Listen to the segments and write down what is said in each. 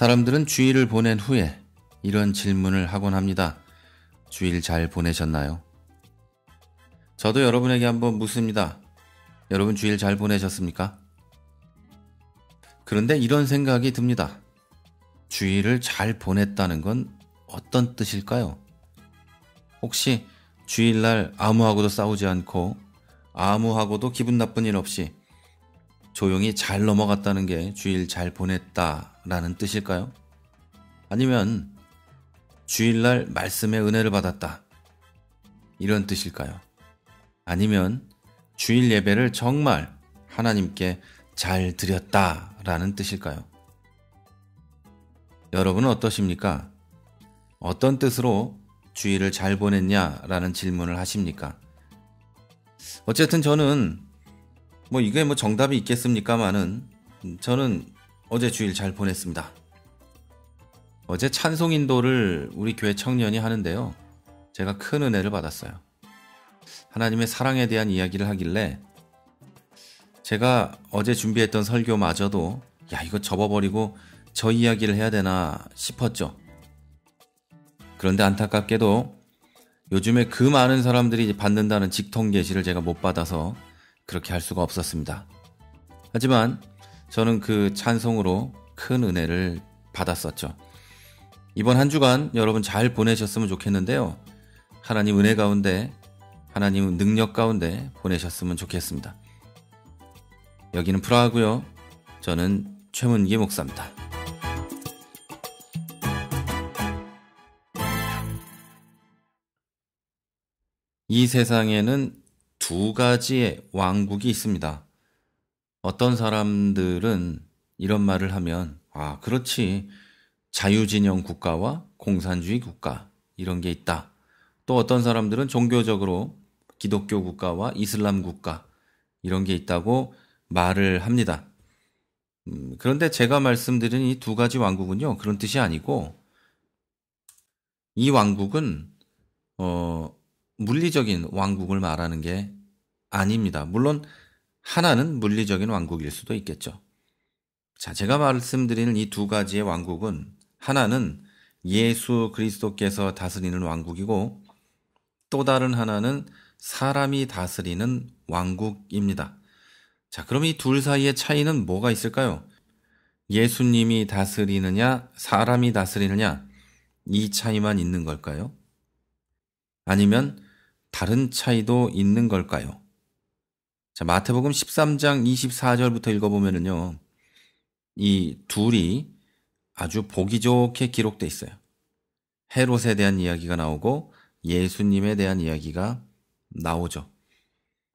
사람들은 주일을 보낸 후에 이런 질문을 하곤 합니다. 주일 잘 보내셨나요? 저도 여러분에게 한번 묻습니다. 여러분 주일 잘 보내셨습니까? 그런데 이런 생각이 듭니다. 주일을 잘 보냈다는 건 어떤 뜻일까요? 혹시 주일날 아무하고도 싸우지 않고 아무하고도 기분 나쁜 일 없이 조용히 잘 넘어갔다는 게 주일 잘 보냈다라는 뜻일까요? 아니면 주일날 말씀의 은혜를 받았다 이런 뜻일까요? 아니면 주일 예배를 정말 하나님께 잘 드렸다라는 뜻일까요? 여러분은 어떠십니까? 어떤 뜻으로 주일을 잘 보냈냐라는 질문을 하십니까? 어쨌든 저는 이게 정답이 있겠습니까마는 저는 어제 주일 잘 보냈습니다. 어제 찬송 인도를 우리 교회 청년이 하는데요. 제가 큰 은혜를 받았어요. 하나님의 사랑에 대한 이야기를 하길래 제가 어제 준비했던 설교마저도 이거 접어버리고 저 이야기를 해야 되나 싶었죠. 그런데 안타깝게도 요즘에 그 많은 사람들이 받는다는 직통 계시를 제가 못 받아서 그렇게 할 수가 없었습니다. 하지만 저는 그 찬송으로 큰 은혜를 받았었죠. 이번 한 주간 여러분 잘 보내셨으면 좋겠는데요. 하나님 은혜 가운데, 하나님 능력 가운데 보내셨으면 좋겠습니다. 여기는 프라하고요. 저는 최문기 목사입니다. 이 세상에는 두 가지의 왕국이 있습니다. 어떤 사람들은 이런 말을 하면 그렇지. 자유진영 국가와 공산주의 국가 이런 게 있다. 또 어떤 사람들은 종교적으로 기독교 국가와 이슬람 국가 이런 게 있다고 말을 합니다. 그런데 제가 말씀드린 이 두 가지 왕국은요. 그런 뜻이 아니고 이 왕국은 물리적인 왕국을 말하는 게 아닙니다. 물론 하나는 물리적인 왕국일 수도 있겠죠. 자, 제가 말씀드리는 이 두 가지의 왕국은 하나는 예수 그리스도께서 다스리는 왕국이고 또 다른 하나는 사람이 다스리는 왕국입니다. 자, 그럼 이 둘 사이의 차이는 뭐가 있을까요? 예수님이 다스리느냐, 사람이 다스리느냐, 이 차이만 있는 걸까요? 아니면 다른 차이도 있는 걸까요? 자, 마태복음 13장 24절부터 읽어보면요. 이 둘이 아주 보기 좋게 기록되어 있어요. 헤롯에 대한 이야기가 나오고 예수님에 대한 이야기가 나오죠.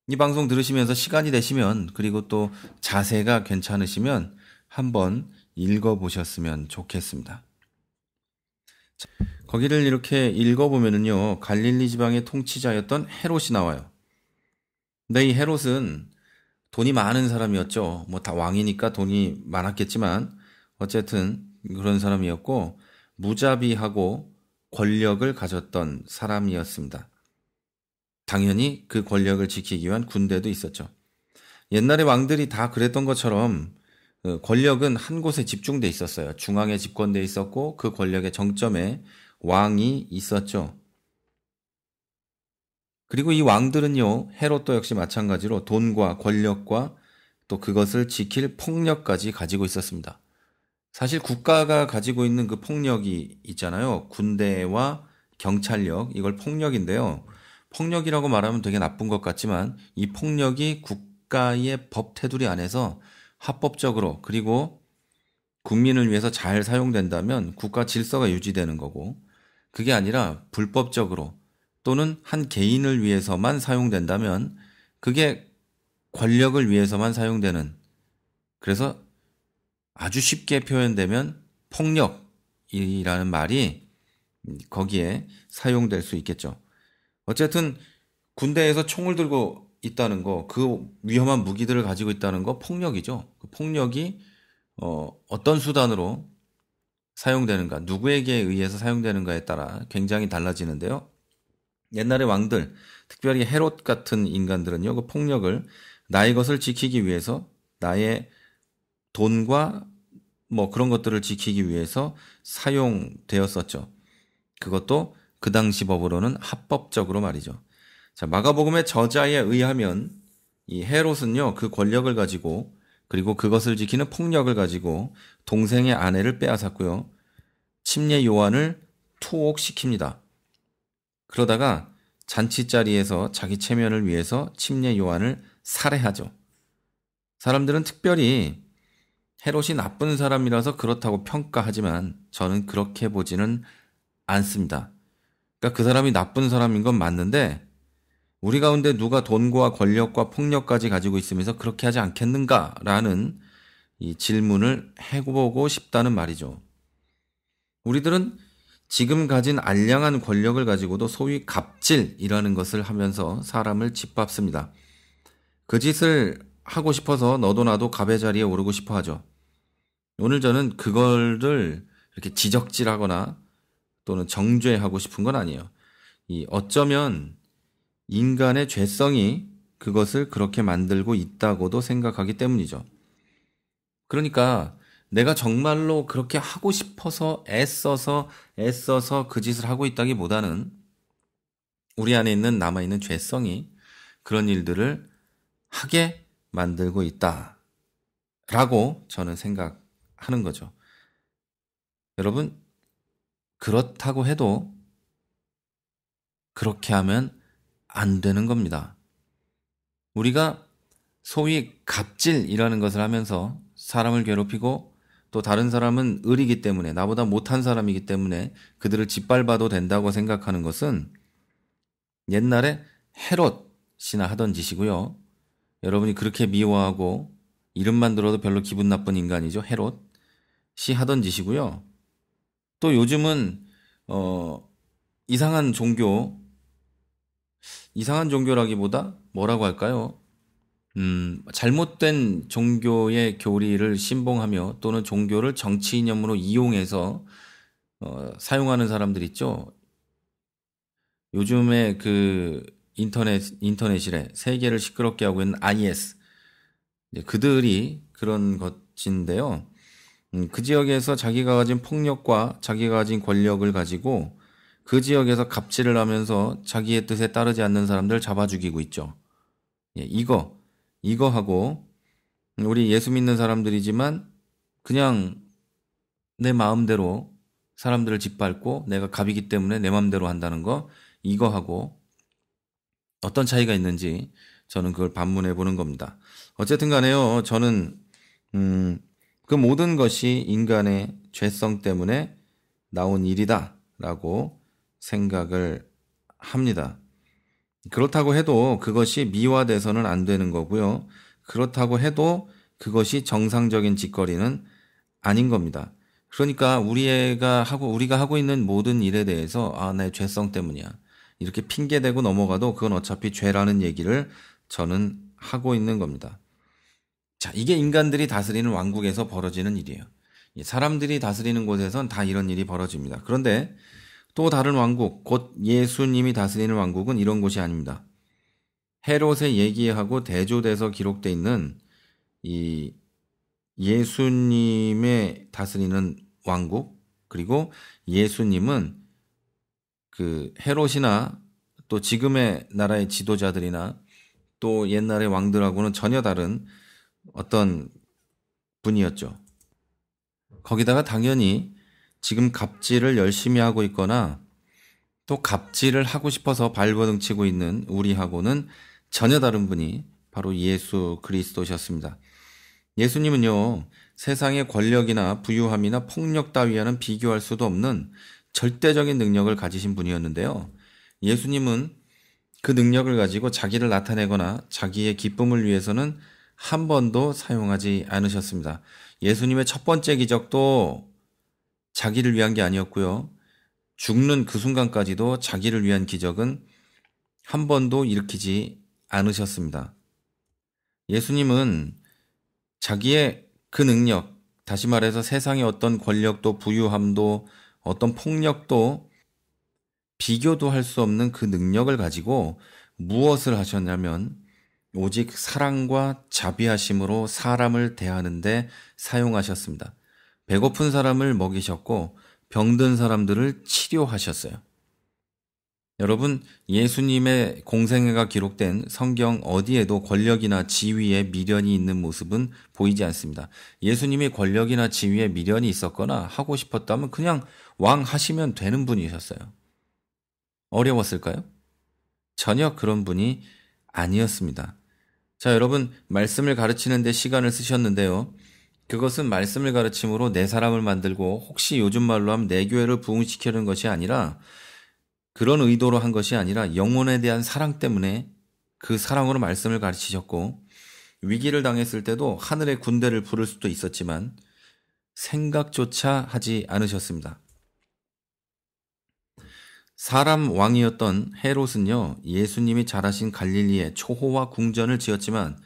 이 방송 들으시면서 시간이 되시면 그리고 또 자세가 괜찮으시면 한번 읽어보셨으면 좋겠습니다. 자, 거기를 이렇게 읽어보면요. 갈릴리 지방의 통치자였던 헤롯이 나와요. 근데 이 헤롯은 돈이 많은 사람이었죠. 다 왕이니까 돈이 많았겠지만 어쨌든 그런 사람이었고 무자비하고 권력을 가졌던 사람이었습니다. 당연히 그 권력을 지키기 위한 군대도 있었죠. 옛날에 왕들이 다 그랬던 것처럼 권력은 한 곳에 집중돼 있었어요. 중앙에 집권돼 있었고 그 권력의 정점에 왕이 있었죠. 그리고 이 왕들은요, 헤롯도 역시 마찬가지로 돈과 권력과 또 그것을 지킬 폭력까지 가지고 있었습니다. 사실 국가가 가지고 있는 그 폭력이 있잖아요. 군대와 경찰력, 이걸 폭력인데요. 폭력이라고 말하면 되게 나쁜 것 같지만 이 폭력이 국가의 법 테두리 안에서 합법적으로 그리고 국민을 위해서 잘 사용된다면 국가 질서가 유지되는 거고 그게 아니라 불법적으로 또는 한 개인을 위해서만 사용된다면 그게 권력을 위해서만 사용되는 그래서 아주 쉽게 표현되면 폭력이라는 말이 거기에 사용될 수 있겠죠. 어쨌든 군대에서 총을 들고 있다는 거, 그 위험한 무기들을 가지고 있다는 거 폭력이죠. 그 폭력이 어떤 수단으로 사용되는가, 누구에게 의해서 사용되는가에 따라 굉장히 달라지는데요. 옛날의 왕들, 특별히 헤롯 같은 인간들은요, 그 폭력을 나의 것을 지키기 위해서 나의 돈과 뭐 그런 것들을 지키기 위해서 사용되었었죠. 그것도 그 당시 법으로는 합법적으로 말이죠. 자, 마가복음의 저자에 의하면 이 헤롯은요, 그 권력을 가지고 그리고 그것을 지키는 폭력을 가지고 동생의 아내를 빼앗았고요. 침례 요한을 투옥시킵니다. 그러다가 잔치 자리에서 자기 체면을 위해서 침례 요한을 살해하죠. 사람들은 특별히 헤롯이 나쁜 사람이라서 그렇다고 평가하지만 저는 그렇게 보지는 않습니다. 그러니까 그 사람이 나쁜 사람인 건 맞는데 우리 가운데 누가 돈과 권력과 폭력까지 가지고 있으면서 그렇게 하지 않겠는가라는 이 질문을 해보고 싶다는 말이죠. 우리들은 지금 가진 알량한 권력을 가지고도 소위 갑질이라는 것을 하면서 사람을 짓밟습니다. 그 짓을 하고 싶어서 너도 나도 갑의 자리에 오르고 싶어 하죠. 오늘 저는 그거를 이렇게 지적질하거나 또는 정죄하고 싶은 건 아니에요. 어쩌면 인간의 죄성이 그것을 그렇게 만들고 있다고도 생각하기 때문이죠. 그러니까 내가 정말로 그렇게 하고 싶어서 애써서 그 짓을 하고 있다기보다는 우리 안에 있는 남아있는 죄성이 그런 일들을 하게 만들고 있다라고 저는 생각하는 거죠. 여러분, 그렇다고 해도 그렇게 하면 안 되는 겁니다. 우리가 소위 갑질이라는 것을 하면서 사람을 괴롭히고 또 다른 사람은 을이기 때문에 나보다 못한 사람이기 때문에 그들을 짓밟아도 된다고 생각하는 것은 옛날에 헤롯이나 하던 짓이고요. 여러분이 그렇게 미워하고 이름만 들어도 별로 기분 나쁜 인간이죠. 헤롯이 하던 짓이고요. 또 요즘은 이상한 종교라기보다 뭐라고 할까요? 잘못된 종교의 교리를 신봉하며 또는 종교를 정치 이념으로 이용해서 사용하는 사람들 있죠. 요즘에 그 인터넷이래 세계를 시끄럽게 하고 있는 IS 그들이 그런 것인데요. 그 지역에서 자기가 가진 폭력과 자기가 가진 권력을 가지고 그 지역에서 갑질을 하면서 자기의 뜻에 따르지 않는 사람들 잡아 죽이고 있죠. 예, 이거 하고 우리 예수 믿는 사람들이지만 그냥 내 마음대로 사람들을 짓밟고 내가 갑이기 때문에 내 마음대로 한다는 거 이거 하고 어떤 차이가 있는지 저는 그걸 반문해 보는 겁니다. 어쨌든 간에요. 저는 그 모든 것이 인간의 죄성 때문에 나온 일이다라고 생각을 합니다. 그렇다고 해도 그것이 미화돼서는 안 되는 거고요. 그렇다고 해도 그것이 정상적인 짓거리는 아닌 겁니다. 그러니까 우리가 하고 있는 모든 일에 대해서 내 죄성 때문이야. 이렇게 핑계대고 넘어가도 그건 어차피 죄라는 얘기를 저는 하고 있는 겁니다. 자, 이게 인간들이 다스리는 왕국에서 벌어지는 일이에요. 사람들이 다스리는 곳에선 다 이런 일이 벌어집니다. 그런데 또 다른 왕국, 곧 예수님이 다스리는 왕국은 이런 곳이 아닙니다. 헤롯의 얘기하고 대조돼서 기록되어 있는 이 예수님의 다스리는 왕국, 그리고 예수님은 그 헤롯이나 또 지금의 나라의 지도자들이나 또 옛날의 왕들하고는 전혀 다른 어떤 분이었죠. 거기다가 당연히 지금 갑질을 열심히 하고 있거나 또 갑질을 하고 싶어서 발버둥치고 있는 우리하고는 전혀 다른 분이 바로 예수 그리스도셨습니다. 예수님은요, 세상의 권력이나 부유함이나 폭력 따위와는 비교할 수도 없는 절대적인 능력을 가지신 분이었는데요. 예수님은 그 능력을 가지고 자기를 나타내거나 자기의 기쁨을 위해서는 한 번도 사용하지 않으셨습니다. 예수님의 첫 번째 기적도 자기를 위한 게 아니었고요. 죽는 그 순간까지도 자기를 위한 기적은 한 번도 일으키지 않으셨습니다. 예수님은 자기의 그 능력, 다시 말해서 세상의 어떤 권력도 부유함도 어떤 폭력도 비교도 할 수 없는 그 능력을 가지고 무엇을 하셨냐면 오직 사랑과 자비하심으로 사람을 대하는데 사용하셨습니다. 배고픈 사람을 먹이셨고 병든 사람들을 치료하셨어요. 여러분, 예수님의 공생애가 기록된 성경 어디에도 권력이나 지위에 미련이 있는 모습은 보이지 않습니다. 예수님이 권력이나 지위에 미련이 있었거나 하고 싶었다면 그냥 왕 하시면 되는 분이셨어요. 어려웠을까요? 전혀 그런 분이 아니었습니다. 자, 여러분, 말씀을 가르치는 데 시간을 쓰셨는데요. 그것은 말씀을 가르침으로 내 사람을 만들고 혹시 요즘 말로 하면 내 교회를 부흥시키는 것이 아니라 그런 의도로 한 것이 아니라 영혼에 대한 사랑 때문에 그 사랑으로 말씀을 가르치셨고 위기를 당했을 때도 하늘의 군대를 부를 수도 있었지만 생각조차 하지 않으셨습니다. 사람 왕이었던 헤롯은요, 예수님이 자라신 갈릴리에 초호와 궁전을 지었지만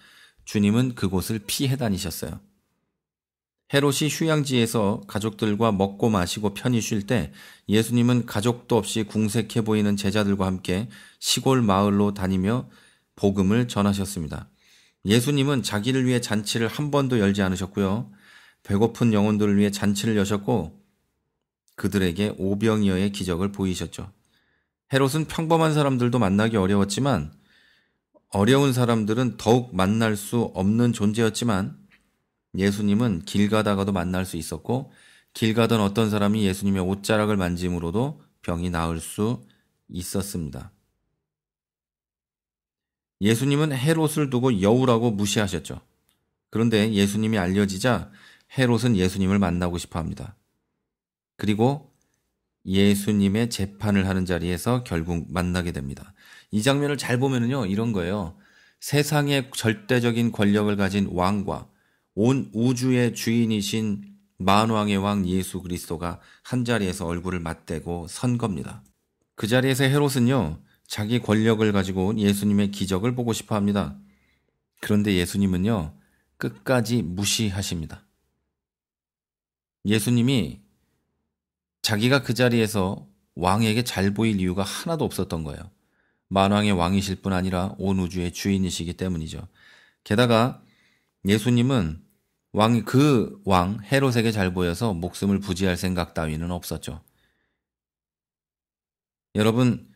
주님은 그곳을 피해 다니셨어요. 헤롯이 휴양지에서 가족들과 먹고 마시고 편히 쉴 때 예수님은 가족도 없이 궁색해 보이는 제자들과 함께 시골 마을로 다니며 복음을 전하셨습니다. 예수님은 자기를 위해 잔치를 한 번도 열지 않으셨고요. 배고픈 영혼들을 위해 잔치를 여셨고 그들에게 오병이어의 기적을 보이셨죠. 헤롯은 평범한 사람들도 만나기 어려웠지만 어려운 사람들은 더욱 만날 수 없는 존재였지만 예수님은 길 가다가도 만날 수 있었고 길 가던 어떤 사람이 예수님의 옷자락을 만짐으로도 병이 나을 수 있었습니다. 예수님은 헤롯을 두고 여우라고 무시하셨죠. 그런데 예수님이 알려지자 헤롯은 예수님을 만나고 싶어 합니다. 그리고 예수님의 재판을 하는 자리에서 결국 만나게 됩니다. 이 장면을 잘 보면은요, 이런 거예요. 세상의 절대적인 권력을 가진 왕과 온 우주의 주인이신 만왕의 왕 예수 그리스도가 한 자리에서 얼굴을 맞대고 선 겁니다. 그 자리에서 헤롯은요, 자기 권력을 가지고 예수님의 기적을 보고 싶어 합니다. 그런데 예수님은요, 끝까지 무시하십니다. 예수님이 자기가 그 자리에서 왕에게 잘 보일 이유가 하나도 없었던 거예요. 만왕의 왕이실 뿐 아니라 온 우주의 주인이시기 때문이죠. 게다가 예수님은 그 왕 헤롯에게 잘 보여서 목숨을 부지할 생각 따위는 없었죠. 여러분,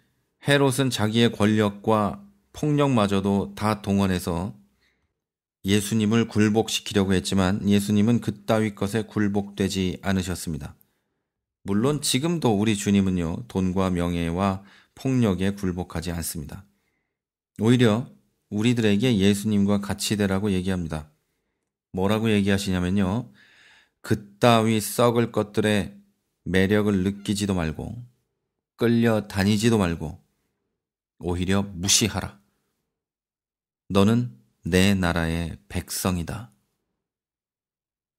헤롯은 자기의 권력과 폭력마저도 다 동원해서 예수님을 굴복시키려고 했지만 예수님은 그따위 것에 굴복되지 않으셨습니다. 물론 지금도 우리 주님은요, 돈과 명예와 폭력에 굴복하지 않습니다. 오히려 우리들에게 예수님과 같이 되라고 얘기합니다. 뭐라고 얘기하시냐면요, 그따위 썩을 것들의 매력을 느끼지도 말고 끌려다니지도 말고 오히려 무시하라. 너는 내 나라의 백성이다.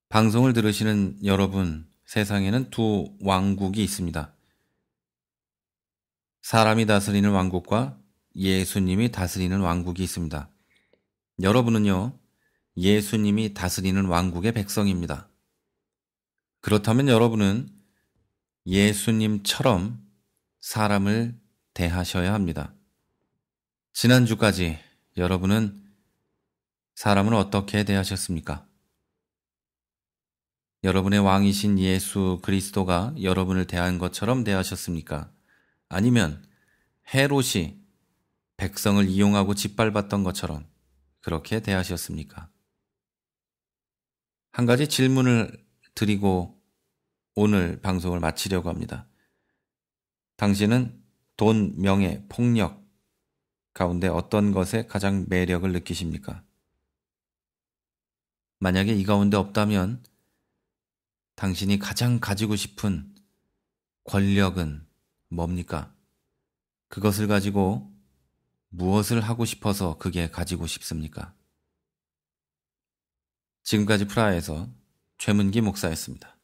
방송을 들으시는 여러분, 세상에는 두 왕국이 있습니다. 사람이 다스리는 왕국과 예수님이 다스리는 왕국이 있습니다. 여러분은요, 예수님이 다스리는 왕국의 백성입니다. 그렇다면 여러분은 예수님처럼 사람을 대하셔야 합니다. 지난주까지 여러분은 사람을 어떻게 대하셨습니까? 여러분의 왕이신 예수 그리스도가 여러분을 대한 것처럼 대하셨습니까? 아니면 헤롯이 백성을 이용하고 짓밟았던 것처럼 그렇게 대하셨습니까? 한 가지 질문을 드리고 오늘 방송을 마치려고 합니다. 당신은 돈, 명예, 폭력 가운데 어떤 것에 가장 매력을 느끼십니까? 만약에 이 가운데 없다면 당신이 가장 가지고 싶은 권력은 뭡니까? 그것을 가지고 무엇을 하고 싶어서 그게 가지고 싶습니까? 지금까지 프라하에서 최문기 목사였습니다.